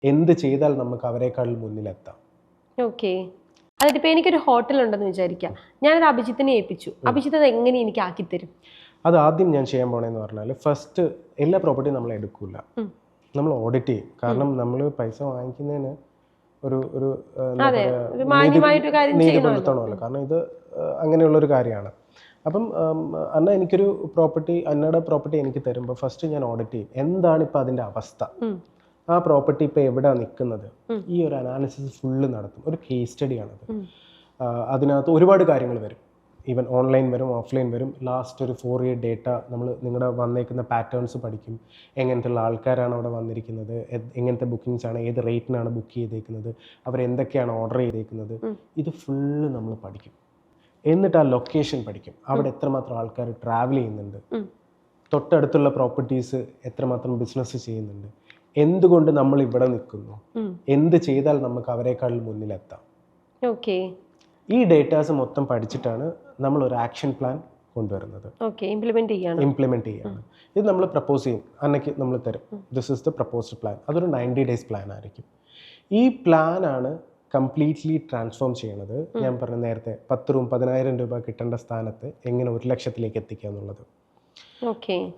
എന്ത് ചെയ്താൽ നമുക്ക് അവരെക്കാൾ മുന്നിലെത്താം. ഓക്കെ. അതായത് ഇപ്പൊ എനിക്കൊരു ഹോട്ടൽ ഉണ്ടെന്ന് വിചാരിക്കാം, ഞാനത് അഭിജിത്തിനെ ഏൽപ്പിച്ചു, അഭിജിത്ത് അത് എങ്ങനെ എനിക്ക് ആക്കി തരും? അത് ആദ്യം ഞാൻ ചെയ്യാൻ പോണേന്ന് പറഞ്ഞാൽ, ഫസ്റ്റ് എല്ലാ പ്രോപ്പർട്ടിയും നമ്മൾ എടുക്കില്ല, നമ്മൾ ഓഡിറ്റ് ചെയ്യും. കാരണം നമ്മൾ പൈസ വാങ്ങിക്കുന്നതിന് ഒരു ഒരു എന്താ പറയുക, നീതി പുലർത്തണമല്ലോ. കാരണം ഇത് അങ്ങനെയുള്ളൊരു കാര്യമാണ്. അപ്പം അന്ന എനിക്കൊരു പ്രോപ്പർട്ടി, അന്നയുടെ പ്രോപ്പർട്ടി എനിക്ക് തരുമ്പോൾ ഫസ്റ്റ് ഞാൻ ഓഡിറ്റ് ചെയ്യും, എന്താണ് ഇപ്പം അതിൻ്റെ അവസ്ഥ, ആ പ്രോപ്പർട്ടി ഇപ്പോൾ എവിടെയാണ് നിൽക്കുന്നത്, ഈ ഒരു അനാലിസിസ് ഫുള്ള് നടത്തും. ഒരു കേസ് സ്റ്റഡിയാണത്. അതിനകത്ത് ഒരുപാട് കാര്യങ്ങൾ വരും, ഈവൻ ഓൺലൈൻ വരും, ഓഫ്ലൈൻ വരും. ലാസ്റ്റ് ഒരു 4 year ഡേറ്റ നമ്മൾ നിങ്ങളുടെ വന്നേക്കുന്ന പാറ്റേൺസ് പഠിക്കും. എങ്ങനത്തെ ഉള്ള ആൾക്കാരാണ് അവിടെ വന്നിരിക്കുന്നത്, എങ്ങനത്തെ ബുക്കിങ്സ് ആണ്, ഏത് റേറ്റിനാണ് ബുക്ക് ചെയ്തേക്കുന്നത്, അവരെന്തൊക്കെയാണ് ഓർഡർ ചെയ്തേക്കുന്നത്, ഇത് ഫുള്ള് നമ്മൾ പഠിക്കും. എന്നിട്ട് ആ ലൊക്കേഷൻ പഠിക്കും, അവിടെ എത്രമാത്രം ആൾക്കാർ ട്രാവൽ ചെയ്യുന്നുണ്ട്, തൊട്ടടുത്തുള്ള പ്രോപ്പർട്ടീസ് എത്രമാത്രം ബിസിനസ് ചെയ്യുന്നുണ്ട്, എന്തുകൊണ്ട് നമ്മൾ ഇവിടെ നിൽക്കുന്നു, എന്ത് ചെയ്താൽ നമുക്ക് അവരെക്കാൾ മുന്നിലെത്താം. ഓക്കെ. ഈ ഡേറ്റാസ് മൊത്തം പഠിച്ചിട്ടാണ് നമ്മൾ ഒരു ആക്ഷൻ പ്ലാൻ കൊണ്ടുവരുന്നത്, ഇംപ്ലിമെന്റ് ചെയ്യാണ്. ഇത് നമ്മൾ പ്രപ്പോസ് ചെയ്യും, അന്നയ്ക്ക് നമ്മൾ തരും, this is the proposed plan. അതൊരു 90 days പ്ലാൻ ആയിരിക്കും. ഈ പ്ലാനാണ് കംപ്ലീറ്റ്ലി ട്രാൻസ്ഫോം ചെയ്യണത്. ഞാൻ പറഞ്ഞ നേരത്തെ 10 room 10,000 രൂപ കിട്ടേണ്ട സ്ഥാനത്ത് എങ്ങനെ 1 ലക്ഷത്തിലേക്ക് എത്തിക്കുക എന്നുള്ളത്.